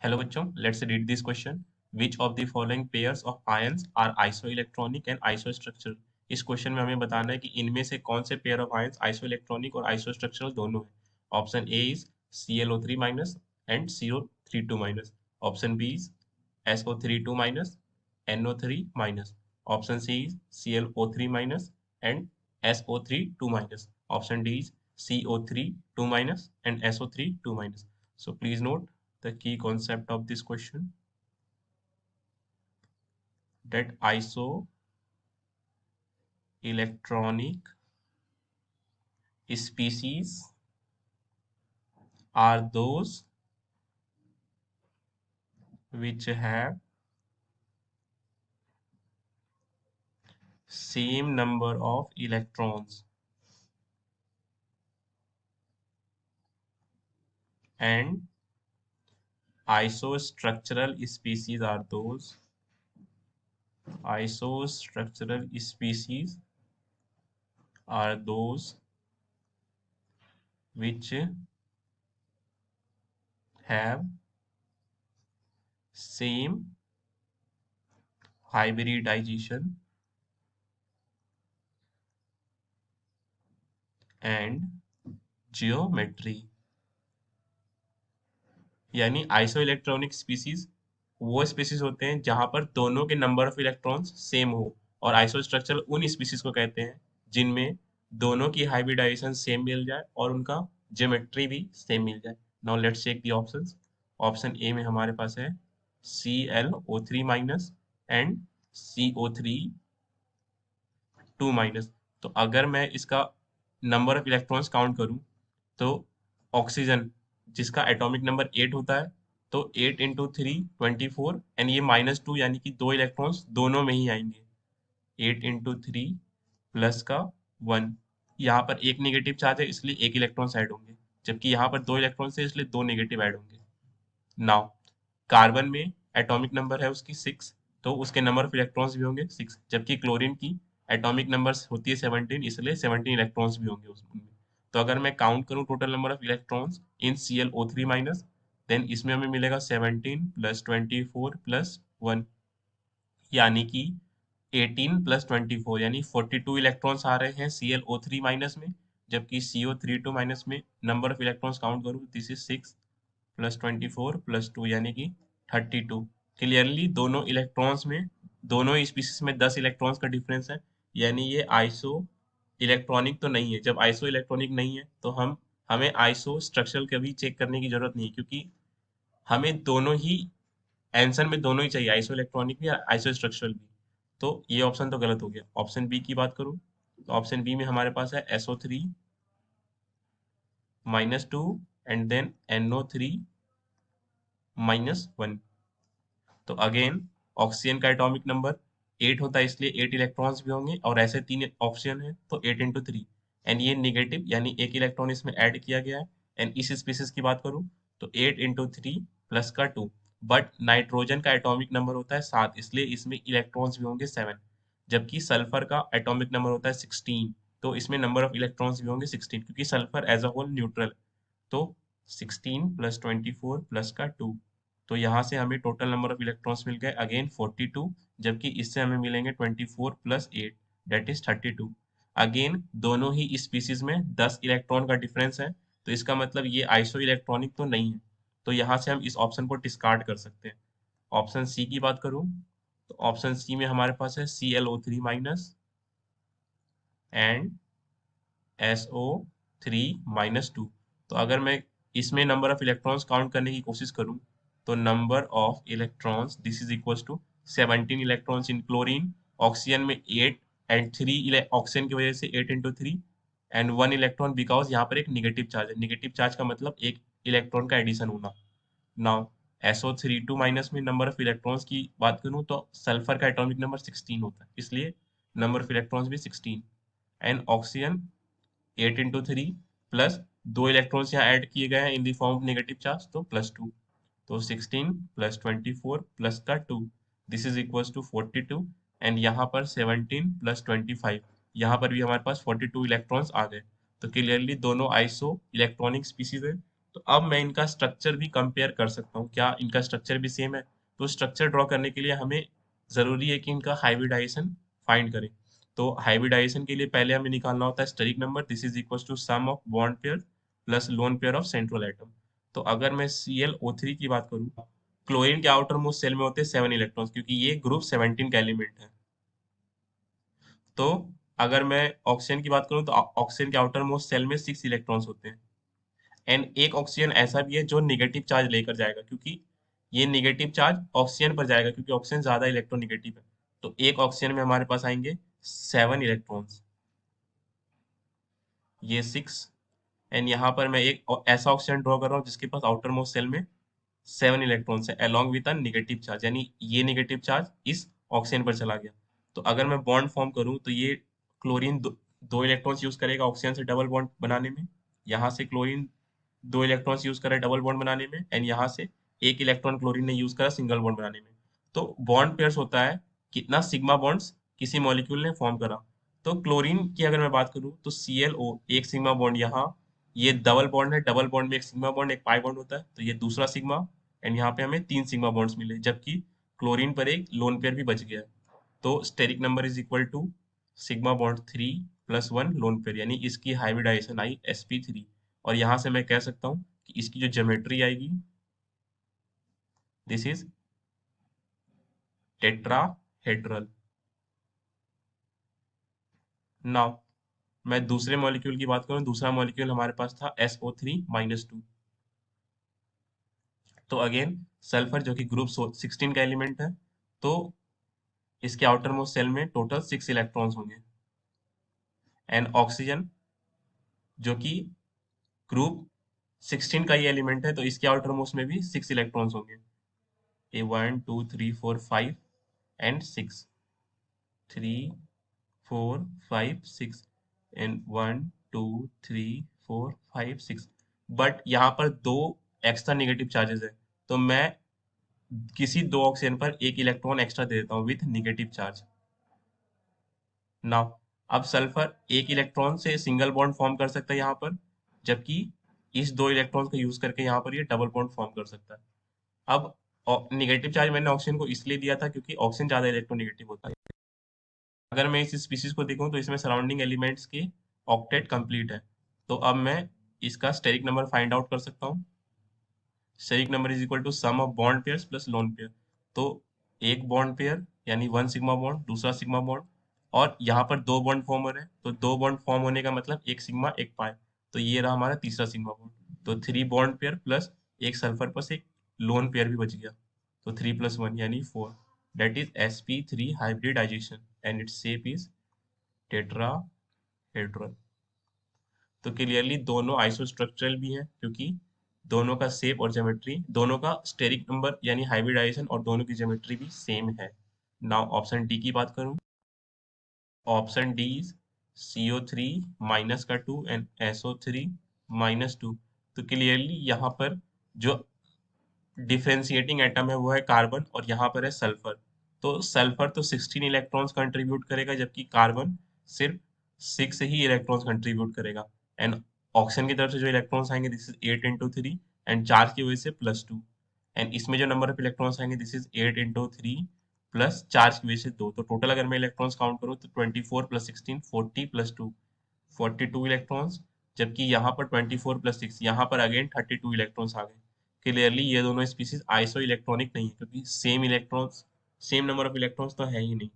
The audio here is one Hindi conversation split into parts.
हेलो बच्चों, let's read this question. Which of the following pairs of ions are isoelectronic and isostructural. इस क्वेश्चन में हमें बताना है कि इनमें से कौन से पेयर ऑफ आयंस आइसोइलेक्ट्रॉनिक और आइसोस्ट्रक्चरल दोनों है। Option A is ClO3 minus and CO32 minus. Option B is SO32 minus NO3 minus. Option C is ClO3 minus and SO32 minus. Option D is CO32 minus and SO32 minus. So please note the key concept of this question, that isoelectronic species are those which have same number of electrons and isostructural species are those which have same hybridization and geometry। यानी आइसो इलेक्ट्रॉनिक स्पीसीज वो स्पीसीज होते हैं जहां पर दोनों के नंबर ऑफ इलेक्ट्रॉन्स सेम हो, और आइसो स्ट्रक्चरल उन स्पीसीज को कहते हैं जिनमें दोनों की हाइब्रिडाइजेशन सेम मिल जाए और उनका ज्योमेट्री भी सेम मिल जाए। Now let's check the options. Option A में हमारे पास है ClO3 minus and CO32 minus. तो अगर मैं इसका नंबर ऑफ इलेक्ट्रॉन्स काउंट करूं तो ऑक्सीजन जिसका एटॉमिक नंबर 8 होता है, तो 8 इंटू 3 24 एंड ये -2 यानी कि दो इलेक्ट्रॉन्स दोनों में ही आएंगे। 8 इंटू 3 प्लस का 1, यहाँ पर एक नेगेटिव चार्ज है इसलिए एक इलेक्ट्रॉन्स ऐड होंगे, जबकि यहाँ पर दो इलेक्ट्रॉन्स है इसलिए दो नेगेटिव ऐड होंगे। नाउ कार्बन में एटॉमिक नंबर है उसकी 6, तो उसके नंबर ऑफ इलेक्ट्रॉन्स भी होंगे 6, जबकि क्लोरीन की एटॉमिक नंबर होती है 17, इसलिए 17 इलेक्ट्रॉन्स भी होंगे उसमें। तो अगर मैं काउंट करूं total number of electrons in ClO3 minus, then इसमें हमें मिलेगा 17 प्लस 24 प्लस 1, यानी कि 18 प्लस 24 यानी 42 इलेक्ट्रॉन्स आ रहे हैं ClO3 माइनस में, जबकि CO32 माइनस में नंबर ऑफ इलेक्ट्रॉन्स काउंट करूं दिस इज 6 प्लस 24 प्लस 2 यानी कि 32। क्लियरली दोनों इलेक्ट्रॉन्स में, दोनों स्पीसीज में 10 इलेक्ट्रॉन्स का डिफरेंस है, यानी ये आइसो इलेक्ट्रॉनिक तो नहीं है। जब आइसो इलेक्ट्रॉनिक नहीं है तो हमें आइसो स्ट्रक्चरल का भी चेक करने की जरूरत नहीं है, क्योंकि हमें दोनों ही आंसर में दोनों ही चाहिए, आइसो इलेक्ट्रॉनिक भी आइसो स्ट्रक्चरल भी। तो ये ऑप्शन तो गलत हो गया। ऑप्शन बी की बात करूं तो ऑप्शन बी में हमारे पास है SO3 -2 एंड देन NO3 -1। तो अगेन ऑक्सीजन का एटॉमिक नंबर 8 होता है इसलिए 8 इलेक्ट्रॉन्स भी होंगे, और ऐसे तीन ऑक्सीजन है तो 8 इंटू 3 एंड ये निगेटिव यानी एक इलेक्ट्रॉन इसमें ऐड किया गया है। एंड इस स्पीसीज की बात करूं तो 8 इंटू 3 प्लस का 2, बट नाइट्रोजन का एटॉमिक नंबर होता है 7 इसलिए इसमें इलेक्ट्रॉन्स भी होंगे 7, जबकि सल्फर का एटॉमिक नंबर होता है 16, तो इसमें नंबर ऑफ इलेक्ट्रॉन्स भी होंगे 16, क्योंकि sulphur as a whole neutral. तो 16 प्लस 24 प्लस का 2, तो यहाँ से हमें टोटल नंबर ऑफ इलेक्ट्रॉन्स मिल गए अगेन 42, जबकि इससे हमें मिलेंगे 24 प्लस 8 डेट इज 32। अगेन दोनों ही स्पीसीज में 10 इलेक्ट्रॉन का डिफरेंस है, तो इसका मतलब ये आइसो इलेक्ट्रॉनिक तो नहीं है। तो यहाँ से हम इस ऑप्शन को डिस्कार्ड कर सकते हैं। ऑप्शन सी की बात करूँ तो ऑप्शन सी में हमारे पास है ClO3 माइनस एंड SO3 -2। तो अगर मैं इसमें नंबर ऑफ इलेक्ट्रॉन्स काउंट करने की कोशिश करूं तो number of electrons this is equals to 17 electrons in chlorine, oxygen में 8 एंड 3 ऑक्सीजन की वजह से 8 इंटू 3 एंड 1 इलेक्ट्रॉन, बिकॉज यहाँ पर एक निगेटिव चार्ज है। निगेटिव चार्ज का मतलब एक इलेक्ट्रॉन का एडिशन होना। नाउ SO32 माइनस में नंबर ऑफ इलेक्ट्रॉन्स की बात करूं तो सल्फर का एटॉमिक नंबर 16 होता है इसलिए नंबर ऑफ इलेक्ट्रॉन्स भी 16, एंड ऑक्सीजन 8 इंटू 3 प्लस दो इलेक्ट्रॉन्स यहाँ ऐड किए गए हैं in the form of negative charge, तो +2। तो 16 प्लस 24 प्लस का 2 this is equals to 42, and यहाँ पर 17 प्लस 25, यहाँ पर भी हमारे पास 42 इलेक्ट्रॉन्स आ गए। तो क्लियरली दोनों आइसो इलेक्ट्रॉनिक स्पीसीज है, तो अब मैं इनका स्ट्रक्चर भी कंपेयर कर सकता हूँ, क्या इनका स्ट्रक्चर भी सेम है? तो स्ट्रक्चर ड्रॉ करने के लिए हमें ज़रूरी है कि इनका हाइब्रिडाइजेशन फाइंड करें। तो हाइब्रिडाइजेशन के लिए पहले हमें निकालना होता है steric number, this is equal to sum of bond pair plus lone pair of central atom. तो अगर मैं ClO3 की बात करूँ, क्लोरीन के आउटर मोस्ट सेल में होते हैं 7 इलेक्ट्रॉन्स, क्योंकि ये ग्रुप 17 का एलिमेंट है। तो अगर मैं ऑक्सीजन की बात करूँ तो ऑक्सीजन के आउटर मोस्ट सेल में 6 इलेक्ट्रॉन्स होते हैं। एंड एक ऑक्सीजन ऐसा भी है जो निगेटिव चार्ज लेकर जाएगा, क्योंकि ये निगेटिव चार्ज ऑक्सीजन पर जाएगा, क्योंकि ऑक्सीजन ज्यादा इलेक्ट्रोनिगेटिव है। तो एक ऑक्सीजन में हमारे पास आएंगे 7 इलेक्ट्रॉन्स, ये 6। एंड यहाँ पर मैं एक ऐसा ऑक्सीजन ड्रॉ कर रहा हूँ जिसके पास आउटर मोस्ट सेल में 7 इलेक्ट्रॉन्स है along with a negative charge, यानी ये निगेटिव चार्ज इस ऑक्सीजन पर चला गया। तो अगर मैं बॉन्ड फॉर्म करूँ तो ये क्लोरीन दो इलेक्ट्रॉन्स यूज करेगा ऑक्सीजन से डबल बॉन्ड बनाने में। यहाँ से क्लोरीन 2 इलेक्ट्रॉन्स यूज करा डबल बॉन्ड बनाने में, एंड यहाँ से एक इलेक्ट्रॉन क्लोरीन ने यूज करा सिंगल बॉन्ड बनाने में। तो बॉन्ड पेयर्स होता है कितना सिग्मा बॉन्ड्स किसी मॉलिक्यूल ने फॉर्म करा। तो क्लोरीन की अगर मैं बात करूँ तो ClO एक सिग्मा बॉन्ड यहाँ, ये डबल बॉन्ड है, डबल बॉन्ड में एक सिग्मा बॉन्ड एक पाई बॉन्ड होता है, तो ये दूसरा सिग्मा। एंड यहाँ पे हमें 3 सिग्मा बॉन्ड्स मिले, जबकि क्लोरीन पर एक लोन पेयर भी बच गया है। तो steric number is equal to sigma bond 3 plus 1 lone pair, यानी इसकी हाइब्रिडाइजेशन आई sp3। और यहाँ से मैं कह सकता हूँ कि इसकी जो ज्योमेट्री आएगी, दिस इज टेट्राहेड्रल। नाउ मैं दूसरे मॉलिक्यूल की बात करूँ, दूसरा मॉलिक्यूल हमारे पास था SO3 - 2। तो अगेन सल्फर जो कि ग्रुप 16 का एलिमेंट है, तो इसके आउटर मोस्ट सेल में टोटल 6 इलेक्ट्रॉन्स होंगे। एंड ऑक्सीजन जो कि ग्रुप 16 का ही एलिमेंट है, तो इसके आउटर मोस्ट में भी 6 इलेक्ट्रॉन्स होंगे। ए 1 2 3 4 5 एंड 6, 3 4 5 6, एंड 1 2 3 4 5 6। बट यहाँ पर दो एक्स्ट्रा निगेटिव चार्जेस है, तो मैं किसी दो ऑक्सीजन पर एक इलेक्ट्रॉन एक्स्ट्रा दे देता हूँ विथ निगेटिव चार्ज। नाउ अब सल्फर एक इलेक्ट्रॉन से सिंगल बॉन्ड फॉर्म कर सकता है यहाँ पर, जबकि इस दो इलेक्ट्रॉन को यूज करके यहाँ पर ये डबल बॉन्ड फॉर्म कर सकता है। अब निगेटिव चार्ज मैंने ऑक्सीजन को इसलिए दिया था क्योंकि ऑक्सीजन ज्यादा इलेक्ट्रोनिगेटिव होता है। अगर मैं इस स्पीसीज को देखूं तो इसमें सराउंडिंग एलिमेंट्स के ऑक्टेट कंप्लीट है। तो अब मैं इसका स्टेरिक नंबर फाइंड आउट कर सकता हूँ। Steric number is equal to sum of bond pairs plus lone pair. तो एक बॉन्ड पेयर यानी 1 सिग्मा बॉन्ड, दूसरा सिग्मा बॉन्ड, और यहाँ पर दो बॉन्ड फॉर्म हो रहे हैं, तो दो बॉन्ड फॉर्म होने का मतलब एक सिग्मा एक पाई। तो ये रहा हमारा तीसरा सिग्मा बॉन्ड। तो 3 बॉन्ड पेयर प्लस एक सल्फर पर से एक लोन पेयर भी बच गया, तो 3 + 1 यानी 4। That is sp3 hybridization and its shape is tetrahedral। तो क्लियरली दोनों आइसोस्ट्रक्चरल भी हैं, क्योंकि दोनों का शेप और ज्योमेट्री, दोनों का स्टेरिक नंबर यानी हाइब्रिडाइजेशन और दोनों की ज्योमेट्री भी सेम है। नाउ ऑप्शन डी की बात करूं, option D is CO3 minus का 2 एंड SO3 - 2। तो क्लियरली यहाँ पर जो डिफरेंशिएटिंग एटम है वो है कार्बन, और यहाँ पर है सल्फर। तो सल्फर तो 16 इलेक्ट्रॉन्स कंट्रीब्यूट करेगा, जबकि कार्बन सिर्फ 6 ही इलेक्ट्रॉन्स कंट्रीब्यूट करेगा। एंड ऑक्सीजन की तरफ से जो इलेक्ट्रॉन्स आएंगे दिस इज 8 × 3, एंड चार्ज की वजह से +2। एंड इसमें जो नंबर ऑफ इलेक्ट्रॉन्स आएंगे दिस इज 8 × 3 प्लस चार्ज की वजह से 2। तो टोटल अगर मैं इलेक्ट्रॉन्स काउंट करूँ तो 24 + 16 40 + 2 42 इलेक्ट्रॉन्स, जबकि यहाँ पर 24 + 6 यहाँ पर अगेन 32 इलेक्ट्रॉन्स आ गए। क्लियरली ये दोनों स्पीसीज आइसो इलेक्ट्रॉनिक नहीं है, क्योंकि same electrons, same number of electrons तो है ही नहीं।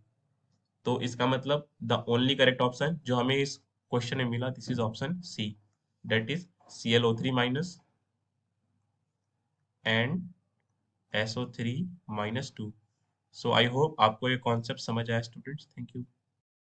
तो इसका मतलब द ओनली करेक्ट ऑप्शन जो हमें इस क्वेश्चन में मिला, this is option C, that is ClO3- and SO3 - 2। So I hope आपको ये कॉन्सेप्ट समझ आया स्टूडेंट्स। Thank you.